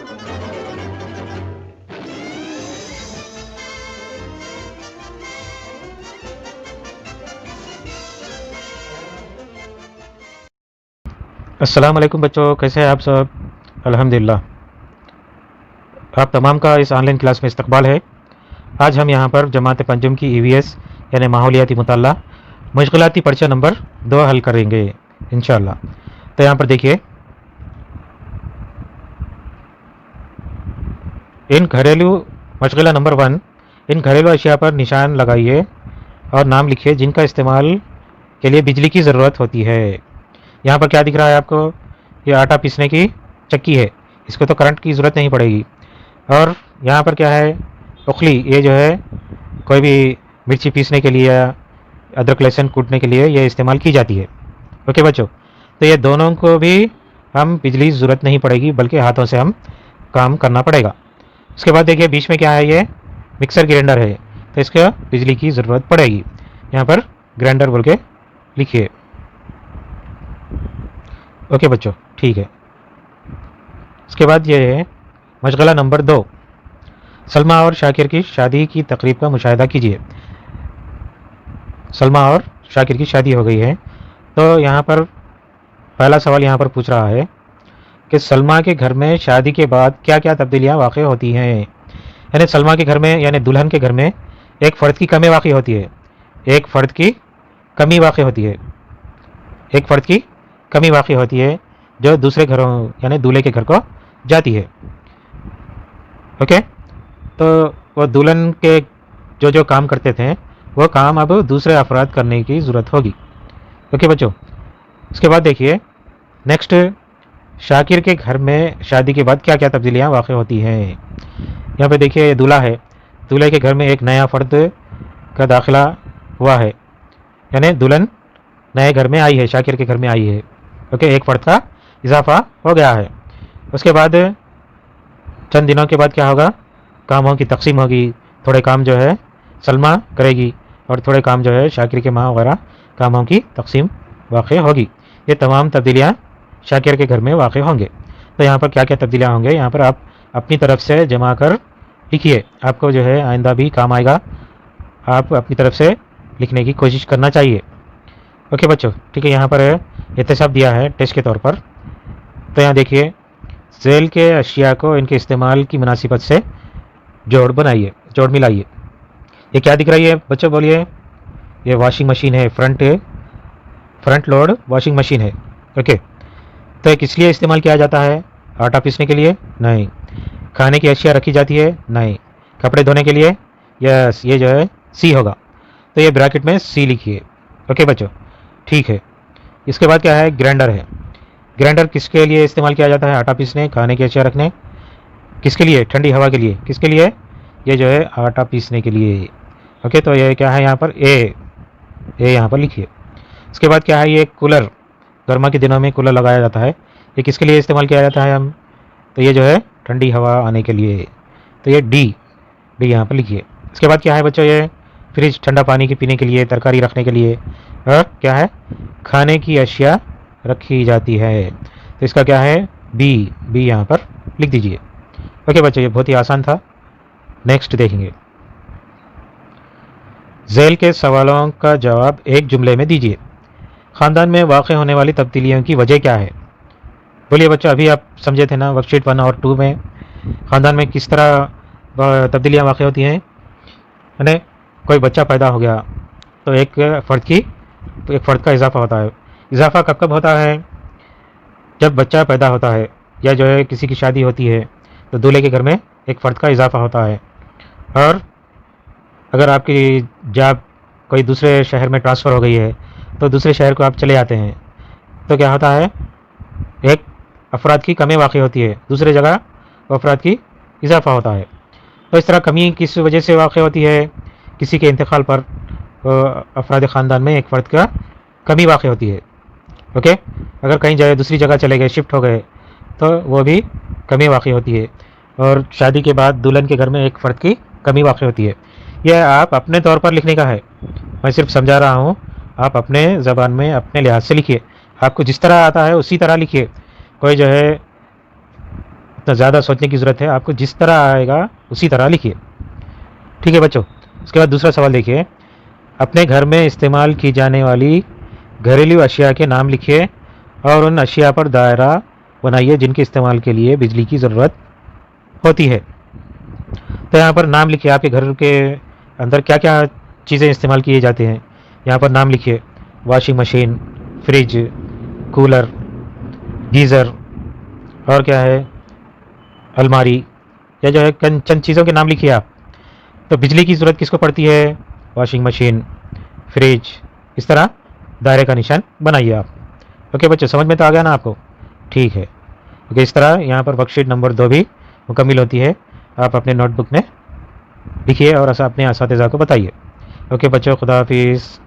अस्सलाम वालेकुम बच्चों, कैसे हैं आप सब? अल्हम्दुलिल्लाह। आप तमाम का इस ऑनलाइन क्लास में इस्तकबाल है। आज हम यहाँ पर जमात पंजम की ईवीएस यानी माहौलियाती मुताला मुश्किलाती पर्चा नंबर 2 हल करेंगे इंशाअल्लाह। तो यहाँ पर देखिए, इन घरेलू मशगला नंबर 1, इन घरेलू अशिया पर निशान लगाइए और नाम लिखिए जिनका इस्तेमाल के लिए बिजली की ज़रूरत होती है। यहाँ पर क्या दिख रहा है आपको? ये आटा पीसने की चक्की है, इसको तो करंट की ज़रूरत नहीं पड़ेगी। और यहाँ पर क्या है? उखली, ये जो है कोई भी मिर्ची पीसने के लिए या अदरक लहसुन कूटने के लिए ये इस्तेमाल की जाती है। ओके बच्चों, तो ये दोनों को भी हम बिजली की ज़रूरत नहीं पड़ेगी, बल्कि हाथों से हम काम करना पड़ेगा। उसके बाद देखिए बीच में क्या है? ये मिक्सर ग्राइंडर है, तो इसका बिजली की ज़रूरत पड़ेगी। यहाँ पर ग्राइंडर बोल के लिखिए। ओके बच्चों, ठीक है। उसके बाद ये है मशगला नंबर 2, सलमा और शाकिर की शादी की तकरीब का मुशाहिदा कीजिए। सलमा और शाकिर की शादी हो गई है, तो यहाँ पर पहला सवाल यहाँ पर पूछ रहा है कि सलमा के घर में शादी के बाद क्या क्या तब्दीलियाँ वाक़ होती हैं। यानी सलमा के घर में, यानी दुल्हन के घर में एक फ़र्द की कमी वाक़ होती है, एक फ़र्द की कमी वाक़ होती है, एक फ़र्द की कमी वाक़ होती है जो दूसरे घरों यानी दूल्हे के घर को जाती है। ओके, तो वो दुल्हन के जो जो काम करते थे वो काम अब दूसरे अफराद करने की ज़रूरत होगी। ओके बच्चों, उसके बाद देखिए नेक्स्ट, शाकिर के घर में शादी के बाद क्या क्या तब्दीलियाँ वाक़ होती हैं। यहाँ पे देखिए दूल्हा है, दूल्हे के घर में एक नया फ़र्द का दाखिला हुआ है, यानी दुल्हन नए घर में आई है, शाकिर के घर में आई है। ओके, एक फ़र्द का इजाफा हो गया है। उसके बाद चंद दिनों के बाद क्या होगा? कामों की तकसीम होगी। थोड़े काम जो है सलमा करेगी और थोड़े काम जो है शाकिर के माँ वगैरह कामों की तकसीम वाक़ होगी। ये तमाम तब्दीलियाँ शाकिर के घर में वाक़ होंगे। तो यहाँ पर क्या क्या तब्दीलियाँ होंगे, यहाँ पर आप अपनी तरफ से जमा कर लिखिए, आपको जो है आइंदा भी काम आएगा। आप अपनी तरफ से लिखने की कोशिश करना चाहिए। ओके बच्चों, ठीक है। यहाँ पर एहतसाब दिया है टेस्ट के तौर पर। तो यहाँ देखिए, झेल के अशिया को इनके इस्तेमाल की मुनासिबत से जोड़ बनाइए, जोड़ मिलाइए। ये क्या दिख रही है बच्चों, बोलिए? ये वॉशिंग मशीन है, फ्रंट लोड वॉशिंग मशीन है। ओके, तो ये किस लिए इस्तेमाल किया जाता है? आटा पीसने के लिए? नहीं। खाने की अशिया रखी जाती है? नहीं। कपड़े धोने के लिए? यस, ये जो है सी होगा, तो ये ब्रैकेट में सी लिखिए। ओके बच्चों, ठीक है। इसके बाद क्या है? ग्राइंडर है। ग्राइंडर किसके लिए इस्तेमाल किया जाता है? आटा पीसने, खाने की अशिया रखने। किसके लिए? ठंडी हवा के लिए। किसके लिए? ये जो है आटा पीसने के लिए। ओके, तो ये क्या है यहाँ पर? ए यहाँ पर लिखिए। इसके बाद क्या है? ये कूलर, गर्मा के दिनों में कूलर लगाया जाता है। ये किसके लिए इस्तेमाल किया जाता है हम? तो ये जो है ठंडी हवा आने के लिए, तो ये डी यहाँ पर लिखिए। इसके बाद क्या है बच्चों? ये फ्रिज, ठंडा पानी की पीने के लिए, तरकारी रखने के लिए। और क्या है? खाने की अशिया रखी जाती है, तो इसका क्या है? बी यहाँ पर लिख दीजिए। ओके बच्चों, ये बहुत ही आसान था। नेक्स्ट देखेंगे, झेल के सवालों का जवाब एक जुमले में दीजिए। ख़ानदान में वाक़ होने वाली तब्दीलियों की वजह क्या है? बोलिए बच्चों, अभी आप समझे थे ना वर्कशीट 1 और 2 में ख़ानदान में किस तरह तब्दीलियाँ वाक़ होती हैं। यानी कोई बच्चा पैदा हो गया तो एक फ़र्द का इजाफा होता है। इजाफा कब कब होता है? जब बच्चा पैदा होता है या जो है किसी की शादी होती है, तो दूल्हे के घर में एक फ़र्द का इजाफा होता है। और अगर आपकी जॉब कोई दूसरे शहर में ट्रांसफ़र हो गई है, तो दूसरे शहर को आप चले जाते हैं, तो क्या होता है? एक अफराद की कमी वाक़ होती है, दूसरे जगह अफराद की इजाफा होता है। तो इस तरह कमी किस वजह से वाक़ होती है? किसी के इंतकाल पर अफराद ख़ानदान में एक फ़र्द का कमी वाक़ होती है। ओके, अगर कहीं जाए दूसरी जगह चले गए, शिफ्ट हो गए, तो वो भी कमी वाक़ होती है। और शादी के बाद दुल्हन के घर में एक फ़र्द की कमी वाक़ होती है। यह आप अपने तौर पर लिखने का है, मैं सिर्फ समझा रहा हूँ। आप अपने ज़बान में अपने लिहाज से लिखिए, आपको जिस तरह आता है उसी तरह लिखिए। कोई जो है اتنا زیادہ سوچنے کی ضرورت ہے، آپ کو جس طرح آئے گا اسی طرح لکھیے. ٹھیک ہے بچوں. اس کے بعد دوسرا سوال دیکھیے. اپنے گھر میں استعمال کی جانے والی گھریلو اشیاء کے نام لکھیے اور ان اشیاء پر دائرہ بنائیے جن کے استعمال کے لیے بجلی کی ضرورت ہوتی ہے. تو یہاں پر نام لکھیے، آپ کے گھر کے اندر کیا کیا چیزیں استعمال کیے جاتے ہیں. یہاں پر نام لکھیے: washing machine, fridge, cooler, geyser, اور کیا ہے، الماری، یا جو ہے چند چیزوں کے نام لکھیے آپ. تو بجلی کی ضرورت کس کو پڑتی ہے؟ Washing machine, fridge. اس طرح دائرے کا نشان بنائیے آپ. اوکے بچے، سمجھ میں تو آ گیا نا آپ کو؟ ٹھیک ہے. اوکے، اس طرح یہاں پر ورک شیٹ نمبر 2 بھی مکمل ہوتی ہے. آپ اپنے نوٹ بک میں لکھیے اور اپنے اساتذہ کو بتائیے. اوکے بچوں، خدا حافظ.